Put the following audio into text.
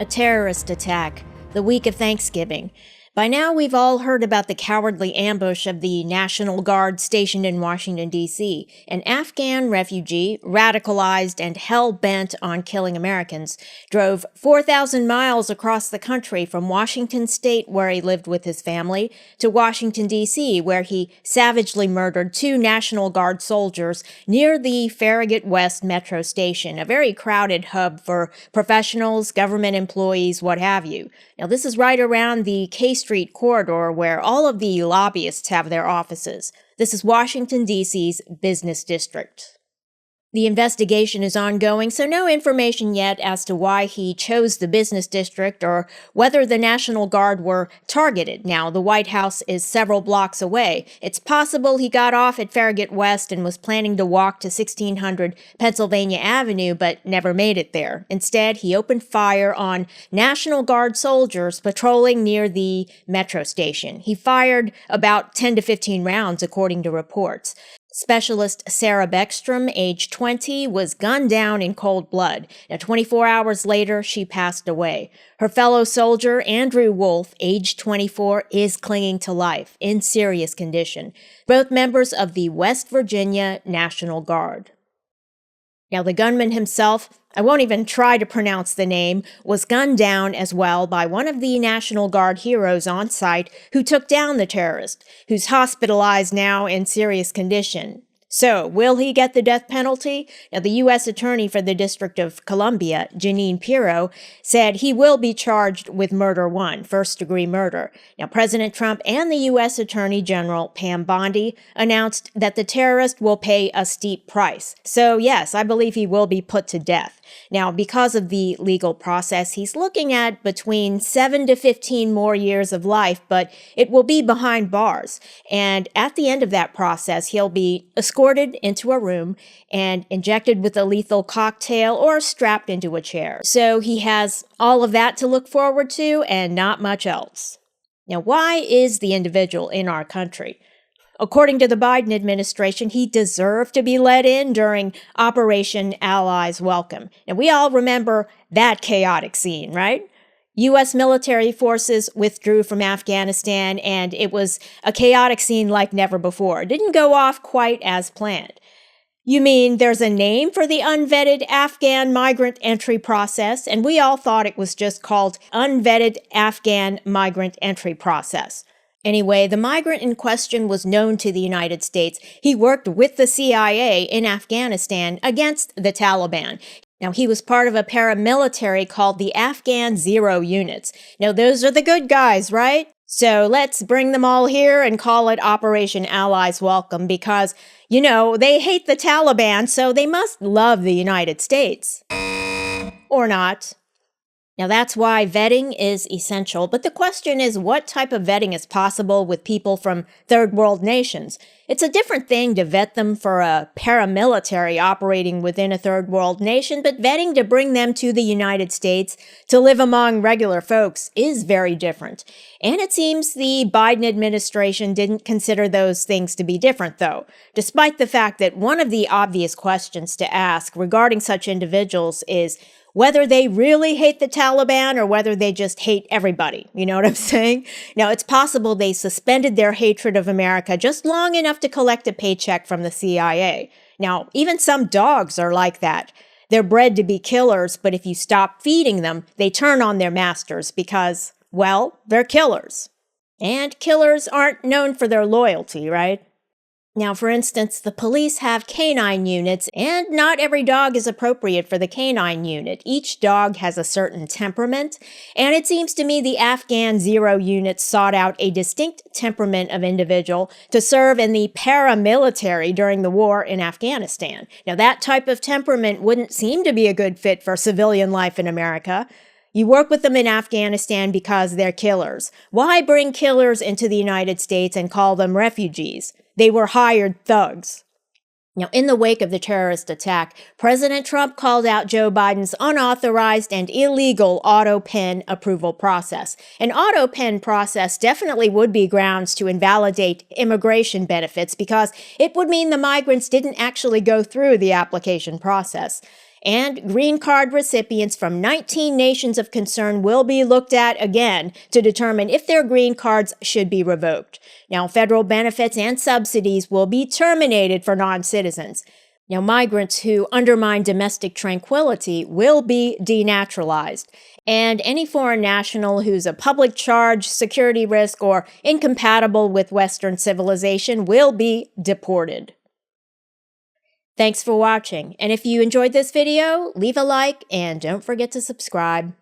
A terrorist attack, the week of Thanksgiving. By now, we've all heard about the cowardly ambush of the National Guard stationed in Washington, D.C. An Afghan refugee, radicalized and hell-bent on killing Americans, drove 4,000 miles across the country from Washington State, where he lived with his family, to Washington, D.C., where he savagely murdered 2 National Guard soldiers near the Farragut West metro station, a very crowded hub for professionals, government employees, what have you. Now, this is right around the K Street corridor where all of the lobbyists have their offices. This is Washington, D.C.'s business district. The investigation is ongoing, so no information yet as to why he chose the business district or whether the National Guard were targeted. Now, the White House is several blocks away. It's possible he got off at Farragut West and was planning to walk to 1600 Pennsylvania Avenue, but never made it there. Instead, he opened fire on National Guard soldiers patrolling near the metro station. He fired about 10 to 15 rounds, according to reports. Specialist Sarah Beckstrom, age 20, was gunned down in cold blood. Now, 24 hours later, she passed away. Her fellow soldier, Andrew Wolfe, age 24, is clinging to life in serious condition. Both members of the West Virginia National Guard. Now, the gunman himself, I won't even try to pronounce the name, was gunned down as well by one of the National Guard heroes on site who took down the terrorist, who's hospitalized now in serious condition. So, will he get the death penalty? Now, the U.S. Attorney for the District of Columbia, Jeanine Pirro, said he will be charged with murder 1, first-degree murder. Now, President Trump and the U.S. Attorney General, Pam Bondi, announced that the terrorist will pay a steep price. So, yes, I believe he will be put to death. Now, because of the legal process, he's looking at between 7 to 15 more years of life, but it will be behind bars. And at the end of that process, he'll be escorted into a room and injected with a lethal cocktail or strapped into a chair. So he has all of that to look forward to and not much else. Now, why is the individual in our country? According to the Biden administration, he deserved to be let in during Operation Allies Welcome. And we all remember that chaotic scene, right? U.S. military forces withdrew from Afghanistan, and it was a chaotic scene like never before. It didn't go off quite as planned. You mean there's a name for the unvetted Afghan migrant entry process, and we all thought it was just called Unvetted Afghan Migrant Entry Process. Anyway, the migrant in question was known to the United States. He worked with the CIA in Afghanistan against the Taliban. Now, he was part of a paramilitary called the Afghan Zero Units. Now, those are the good guys, right? So let's bring them all here and call it Operation Allies Welcome because, they hate the Taliban, so they must love the United States. Or not. Now, that's why vetting is essential, but the question is what type of vetting is possible with people from third world nations? It's a different thing to vet them for a paramilitary operating within a third world nation, but vetting to bring them to the United States to live among regular folks is very different. And it seems the Biden administration didn't consider those things to be different, though, despite the fact that one of the obvious questions to ask regarding such individuals is whether they really hate the Taliban or whether they just hate everybody. You know what I'm saying? Now, it's possible they suspended their hatred of America just long enough to collect a paycheck from the CIA. Now, even some dogs are like that. They're bred to be killers, but if you stop feeding them, they turn on their masters because, well, they're killers. And killers aren't known for their loyalty, right? Now, for instance, the police have canine units, and not every dog is appropriate for the canine unit. Each dog has a certain temperament, and it seems to me the Afghan Zero Unit sought out a distinct temperament of individual to serve in the paramilitary during the war in Afghanistan. Now, that type of temperament wouldn't seem to be a good fit for civilian life in America. You work with them in Afghanistan because they're killers. Why bring killers into the United States and call them refugees? They were hired thugs. Now, in the wake of the terrorist attack, President Trump called out Joe Biden's unauthorized and illegal Autopen approval process. An Autopen process definitely would be grounds to invalidate immigration benefits because it would mean the migrants didn't actually go through the application process. And green card recipients from 19 nations of concern will be looked at again to determine if their green cards should be revoked. Now, federal benefits and subsidies will be terminated for non-citizens. Now, migrants who undermine domestic tranquility will be denaturalized. And any foreign national who's a public charge, security risk, or incompatible with Western civilization will be deported. Thanks for watching, and if you enjoyed this video, leave a like and don't forget to subscribe.